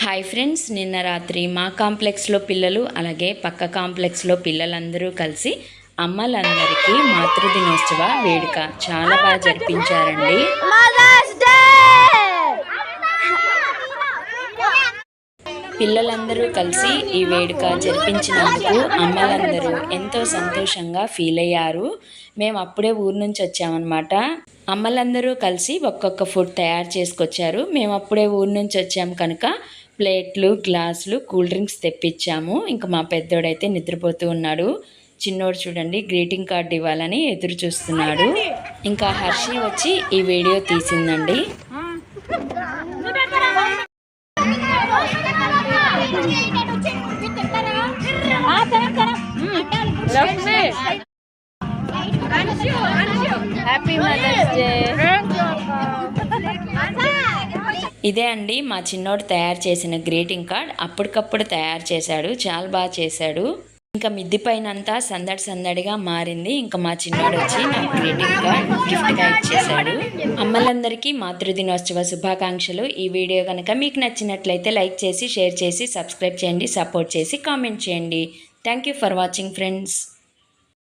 Hi friends, నిన్న రాత్రి మా కాంప్లెక్స్లో పిల్లలు అలాగే పక్క కాంప్లెక్స్లో పిల్లలందరూ కలిసి అమ్మలందరికీ మాతృదినోత్సవ వేడుక చాలా బాగా జరిపించారండి. పిల్లలందరూ కలిసి ఈ వేడుక జరిపించినందుకు అమ్మలందరూ ఎంతో సంతోషంగా ఫీల్ అయ్యారు. మేము అప్పుడే ఊరు నుంచి వచ్చామన్నమాట. అమ్మలందరూ కలిసి ఒక్కొక్క ఫుడ్ తయారు చేసుకొచ్చారు. మేము అప్పుడే ఊరు నుంచి వచ్చాము కనుక ప్లేట్లు, గ్లాసులు, కూల్ డ్రింక్స్ తెప్పించాము. ఇంకా మా పెద్దోడైతే నిద్రపోతూ ఉన్నాడు. చిన్నోడు చూడండి గ్రీటింగ్ కార్డు ఇవ్వాలని ఎదురు చూస్తున్నాడు. ఇంకా హర్షి వచ్చి ఈ వీడియో తీసిందండి. Happy mother's day. ఇదే అండి మా చిన్నోడు తయారు చేసిన గ్రీటింగ్ కార్డ్. అప్పటికప్పుడు తయారు చేశాడు, చాలా బాగా చేశాడు. ఇంకా మిద్ది పైన అంతా సందడి సందడిగా మారింది. ఇంకా మా చిన్నోడు వచ్చి నాకు గ్రీటింగ్ కార్డ్ గిఫ్ట్గా ఇచ్చేశాడు. అమ్మలందరికీ మాతృదినోత్సవ శుభాకాంక్షలు. ఈ వీడియో కనుక మీకు నచ్చినట్లయితే లైక్ చేసి, షేర్ చేసి, సబ్స్క్రైబ్ చేయండి, సపోర్ట్ చేసి కామెంట్ చేయండి. Thank you for watching friends.